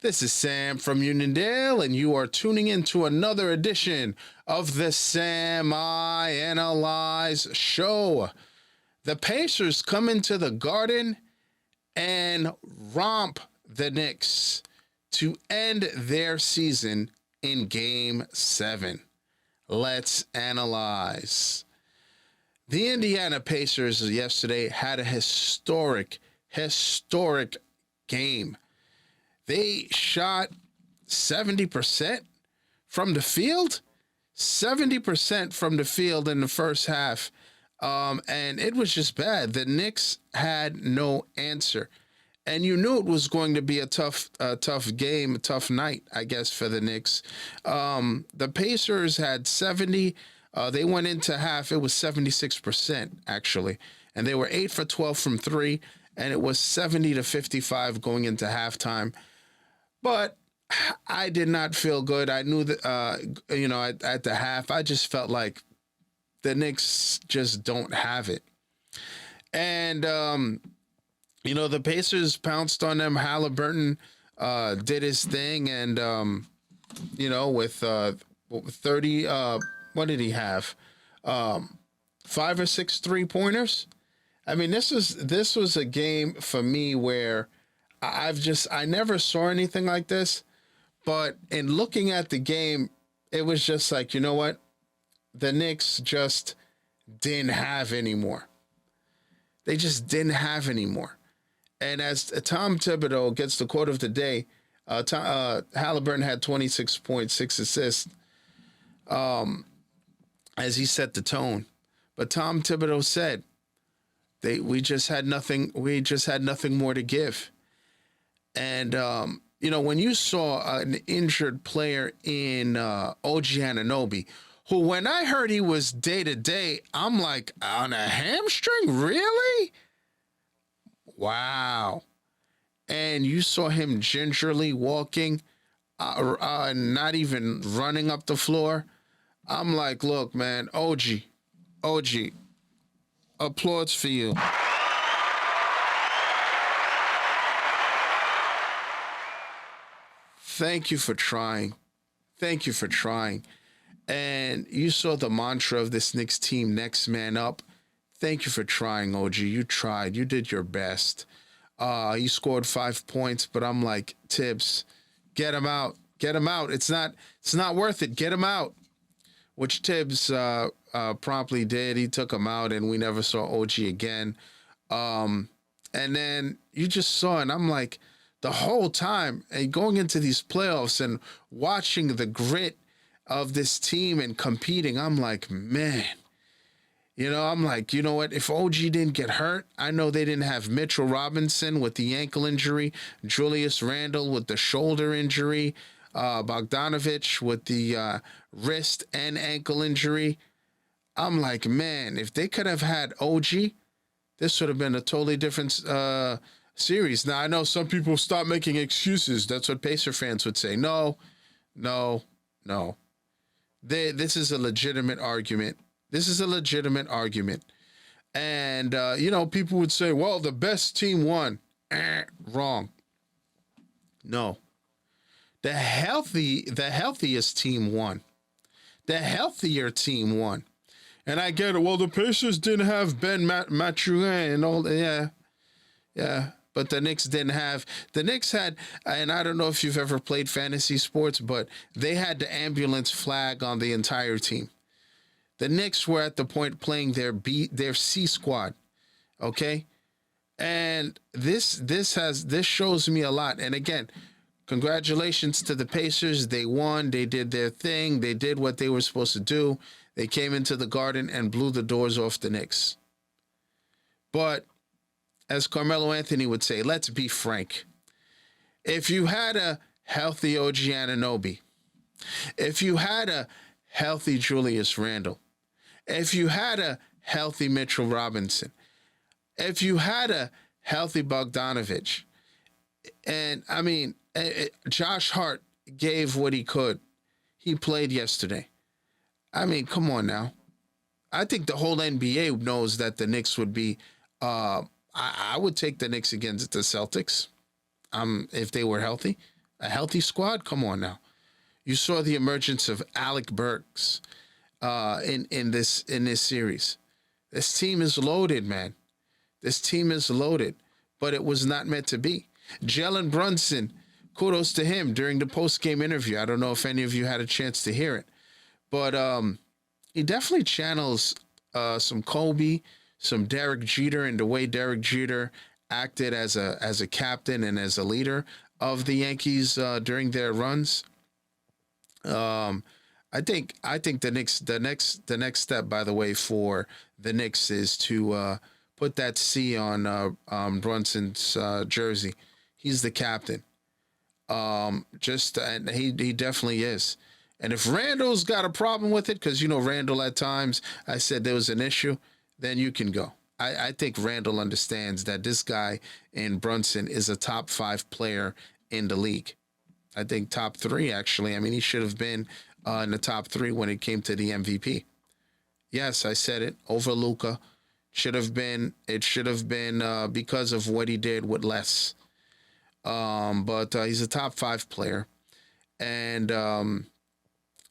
This is Sam from Uniondale, and you are tuning in to another edition of the Sam I Analyze Show. The Pacers come into the Garden and romp the Knicks to end their season in Game 7. Let's analyze. The Indiana Pacers yesterday had a historic game. They shot 70% from the field, 70% from the field in the first half, and it was just bad. The Knicks had no answer, and you knew it was going to be a tough game, a tough night, I guess, for the Knicks. The Pacers had 70. They went into half. It was 76% actually, and they were 8 for 12 from three, and it was 70-55 going into halftime. But I did not feel good. I knew that, at the half, I just felt like the Knicks just don't have it. And, the Pacers pounced on them. Halliburton did his thing. And, with 30, what did he have? 5 or 6 3-pointers. I mean, this was a game for me where I never saw anything like this, but in looking at the game, it was just like, you know what? The Knicks just didn't have anymore. They just didn't have anymore. And as Tom Thibodeau gets the quote of the day, Halliburton had 26.6 assists as he set the tone. But Tom Thibodeau said, we just had nothing more to give. And, when you saw an injured player in OG Anunoby, who when I heard he was day-to-day, I'm like, on a hamstring? Really? Wow. And you saw him gingerly walking, not even running up the floor. I'm like, look, man, OG, applause for you. Thank you for trying. Thank you for trying. And you saw the mantra of this Knicks team, next man up. Thank you for trying, OG. You tried. You did your best. You scored 5 points, but I'm like, Tibbs, get him out. Get him out. It's not worth it. Get him out. Which Tibbs promptly did. He took him out, and we never saw OG again. And then you just saw, and I'm like, the whole time, and going into these playoffs and watching the grit of this team and competing, I'm like, man, I'm like, you know what? If OG didn't get hurt, I know they didn't have Mitchell Robinson with the ankle injury, Julius Randle with the shoulder injury, Bogdanovich with the wrist and ankle injury. I'm like, man, if they could have had OG, this would have been a totally different series. Now, I know some people stop making excuses. That's what Pacer fans would say. No. This is a legitimate argument. And, people would say, well, the best team won. Wrong. No. The healthiest team won. The healthier team won. And I get it. Well, the Pacers didn't have Ben Mathurin and all that. Yeah. But the Knicks had, and I don't know if you've ever played fantasy sports, but they had the ambulance flag on the entire team. The Knicks were at the point playing their C squad. Okay. And this shows me a lot. And again, congratulations to the Pacers. They won. They did their thing. They did what they were supposed to do. They came into the Garden and blew the doors off the Knicks. But as Carmelo Anthony would say, let's be frank. If you had a healthy OG Anunoby, if you had a healthy Julius Randle, if you had a healthy Mitchell Robinson, if you had a healthy Bogdanovich, and I mean, Josh Hart gave what he could. He played yesterday. I mean, come on now. I think the whole NBA knows that the Knicks would be I would take the Knicks against the Celtics if they were healthy. A healthy squad? Come on now. You saw the emergence of Alec Burks in this series. This team is loaded, man. This team is loaded, but it was not meant to be. Jalen Brunson, kudos to him during the post game interview. I don't know if any of you had a chance to hear it, but he definitely channels some Kobe, some Derek Jeter, and the way Derek Jeter acted as a captain and as a leader of the Yankees during their runs. I think the next step, by the way, for the Knicks is to put that C on Brunson's jersey. He's the captain. And he definitely is. And if Randall's got a problem with it, because Randall at times I said there was an issue, then you can go. I think Randall understands that this guy in Brunson is a top 5 player in the league. I think top 3, actually. I mean, he should have been in the top 3 when it came to the MVP. Yes, I said it, over Luka. It should have been because of what he did with less. But he's a top 5 player. And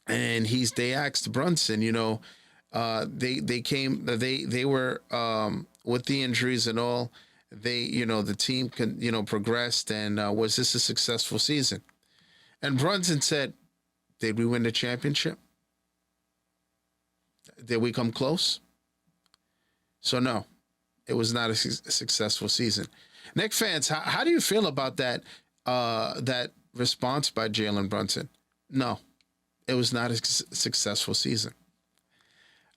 they asked Brunson, they were with the injuries and all, the team progressed, and was this a successful season? And Brunson said, did we win the championship? Did we come close? So no, it was not a successful season. Knicks fans, how do you feel about that that response by Jalen Brunson? No, it was not a successful season.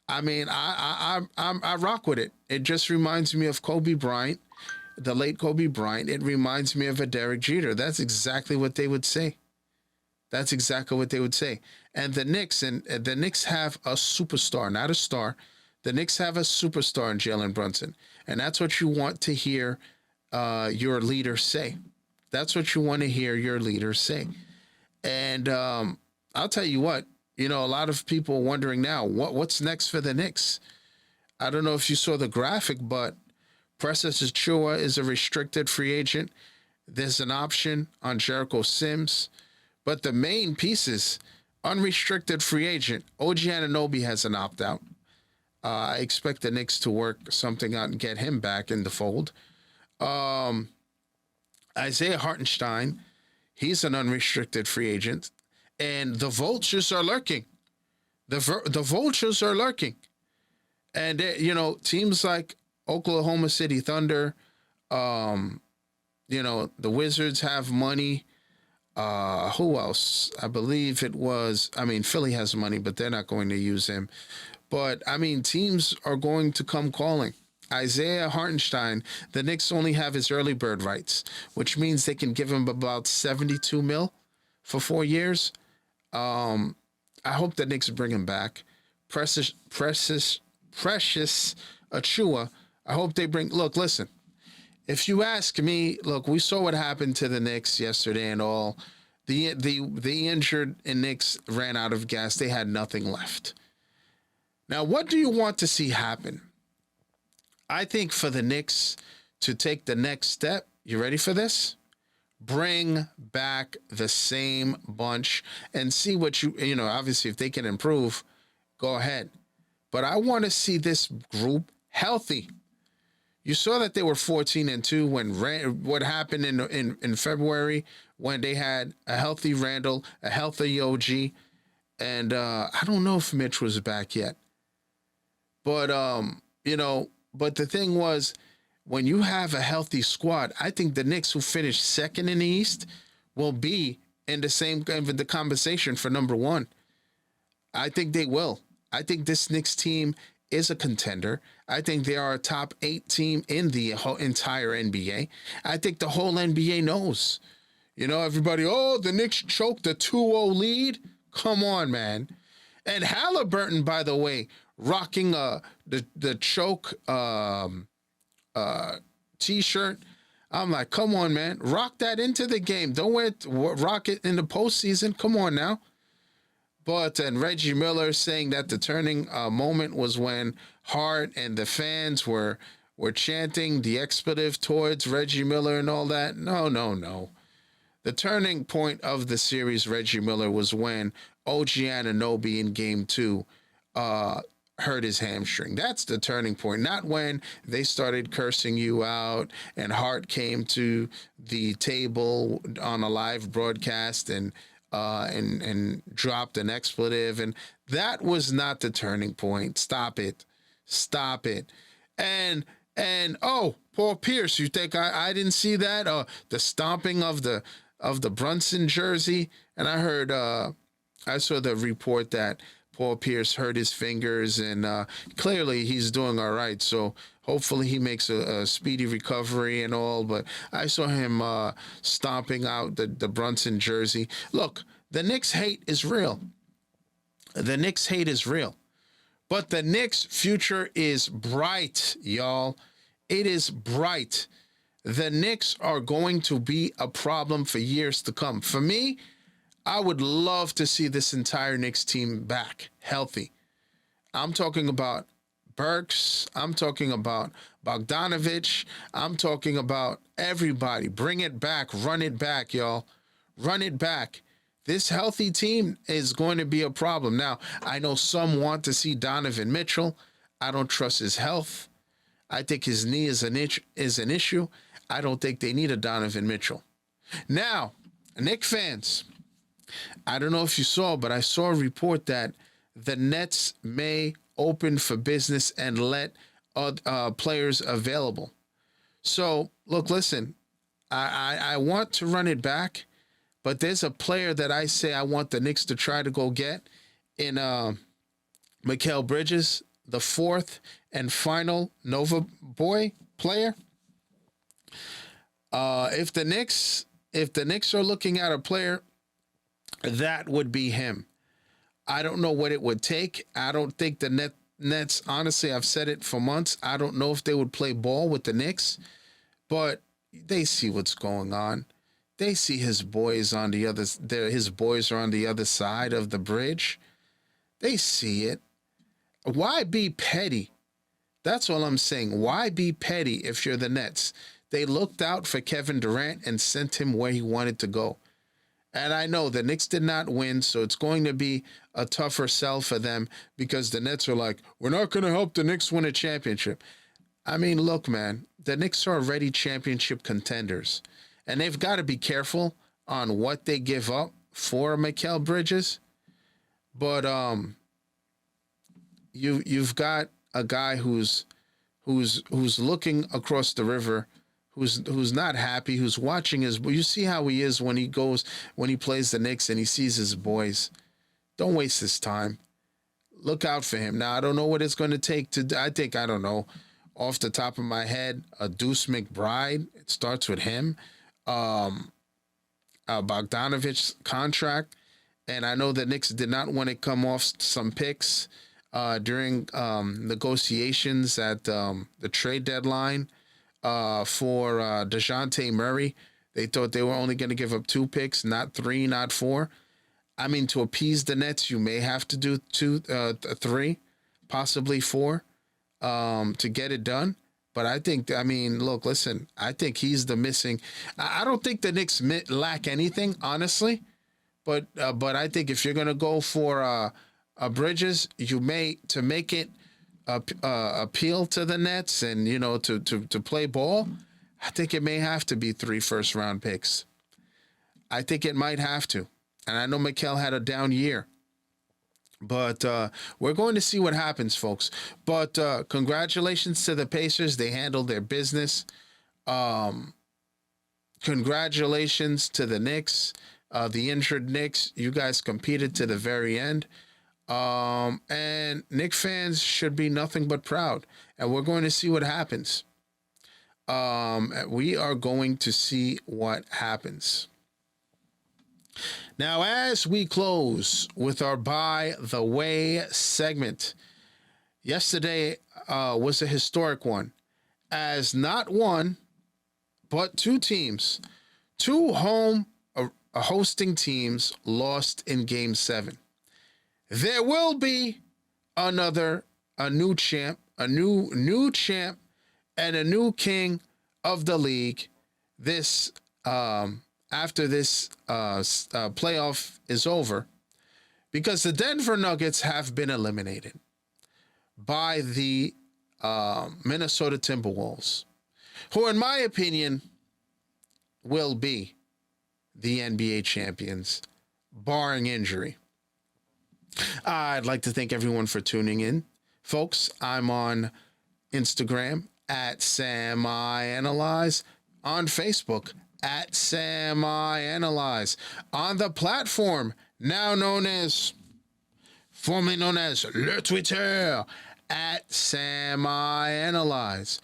I mean, I rock with it. It just reminds me of Kobe Bryant, the late Kobe Bryant. It reminds me of a Derek Jeter. That's exactly what they would say. That's exactly what they would say. And the Knicks have a superstar, not a star. The Knicks have a superstar in Jalen Brunson, and that's what you want to hear your leader say. That's what you want to hear your leader say. And I'll tell you what, a lot of people are wondering now, what's next for the Knicks? I don't know if you saw the graphic, but Precious Achiuwa is a restricted free agent. There's an option on Jericho Sims. But the main pieces, unrestricted free agent, OG Anunoby has an opt-out. I expect the Knicks to work something out and get him back in the fold. Isaiah Hartenstein, he's an unrestricted free agent. And the vultures are lurking. The vultures are lurking. And, teams like Oklahoma City Thunder, the Wizards have money. Who else? I believe Philly has money, but they're not going to use him. But, teams are going to come calling. Isaiah Hartenstein, the Knicks only have his early bird rights, which means they can give him about $72 million for 4 years. I hope the Knicks bring him back. Precious Achiuwa, I hope they bring... Look, listen. If you ask me, look, we saw what happened to the Knicks yesterday and all. The injured Knicks ran out of gas. They had nothing left. Now, what do you want to see happen? I think for the Knicks to take the next step, you ready for this? Bring back the same bunch and see what obviously if they can improve, go ahead. But I want to see this group healthy. You saw that they were 14-2 when what happened in February when they had a healthy Randall, a healthy OG, and I don't know if Mitch was back yet. But but the thing was, when you have a healthy squad, I think the Knicks, who finished second in the East, will be in the conversation for number 1. I think they will. I think this Knicks team is a contender. I think they are a top 8 team in the whole entire NBA. I think the whole NBA knows. Everybody, the Knicks choked a 2-0 lead. Come on, man. And Halliburton, by the way, rocking the choke T-shirt. I'm like, come on, man. Rock that into the game. Don't rock it in the postseason. Come on now. And Reggie Miller saying that the turning moment was when Hart and the fans were chanting the expletive towards Reggie Miller and all that. No. The turning point of the series, Reggie Miller, was when OG Anunoby in game two hurt his hamstring. That's the turning point, not when they started cursing you out and Hart came to the table on a live broadcast and dropped an expletive. And that was not the turning point. Stop it. Stop it. And oh, Paul Pierce, you think I didn't see that? The stomping of the Brunson jersey. And I heard I saw the report that Paul Pierce hurt his fingers, and clearly he's doing all right. So hopefully he makes a speedy recovery and all. But I saw him stomping out the Brunson jersey. Look, the Knicks hate is real. The Knicks hate is real. But the Knicks' future is bright, y'all. It is bright. The Knicks are going to be a problem for years to come. For me, I would love to see this entire Knicks team back, healthy. I'm talking about Burks. I'm talking about Bogdanovich. I'm talking about everybody. Bring it back. Run it back, y'all. Run it back. This healthy team is going to be a problem. Now, I know some want to see Donovan Mitchell. I don't trust his health. I think his knee is an issue. I don't think they need a Donovan Mitchell. Now, Knicks fans, I don't know if you saw, but I saw a report that the Nets may open for business and let players available. So, look, listen, I want to run it back, but there's a player that I say I want the Knicks to try to go get in Mikal Bridges, the fourth and final Nova boy player. If the Knicks are looking at a player, that would be him. I don't know what it would take. I don't think the Nets, honestly, I've said it for months, I don't know if they would play ball with the Knicks, but they see what's going on. They see his boys on the other. His boys are on the other side of the bridge. They see it. Why be petty? That's all I'm saying. Why be petty if you're the Nets? They looked out for Kevin Durant and sent him where he wanted to go. And I know the Knicks did not win, so it's going to be a tougher sell for them because the Nets are like, we're not going to help the Knicks win a championship. I mean, look, man, the Knicks are already championship contenders. And they've got to be careful on what they give up for Mikal Bridges. But you've got a guy who's looking across the river, who's not happy, who's watching his. You see how he is when he plays the Knicks and he sees his boys. Don't waste his time. Look out for him. Now I don't know what it's going to take to. I don't know, off the top of my head, a Deuce McBride. It starts with him. Bogdanovich's contract, and I know the Knicks did not want to come off some picks during negotiations at the trade deadline for DeJounte Murray. They thought they were only going to give up 2 picks, not 3, not 4. I mean, to appease the Nets, you may have to do 3, possibly 4 to get it done. But I think, look, listen, I think he's the missing. I don't think the Knicks lack anything, honestly. But I think if you're going to go for Bridges, you may, to make it appeal to the Nets and, to play ball, I think it may have to be 3 first-round picks. I think it might have to. And I know Mikal had a down year. But we're going to see what happens, folks. But congratulations to the Pacers. They handled their business. Congratulations to the Knicks, the injured Knicks. You guys competed to the very end. And Knicks fans should be nothing but proud. And we're going to see what happens. We are going to see what happens. Now, as we close with our By the Way segment, yesterday was a historic one, as not one, but 2 teams, 2 hosting teams lost in Game 7. There will be a new champ, a new champ, and a new king of the league this after this playoff is over, because the Denver Nuggets have been eliminated by the Minnesota Timberwolves, who, in my opinion, will be the NBA champions, barring injury. I'd like to thank everyone for tuning in. Folks, I'm on Instagram at SamIAnalyze, on Facebook at SamIAnalyze, on the platform formerly known as Le Twitter, at SamIAnalyze.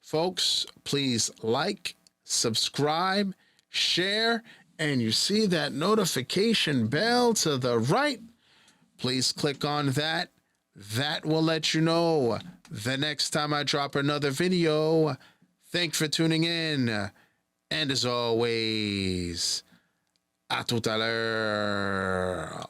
Folks, please like, subscribe, share, and you see that notification bell to the right. Please click on that. That will let you know the next time I drop another video. Thanks for tuning in. And as always, à tout à l'heure.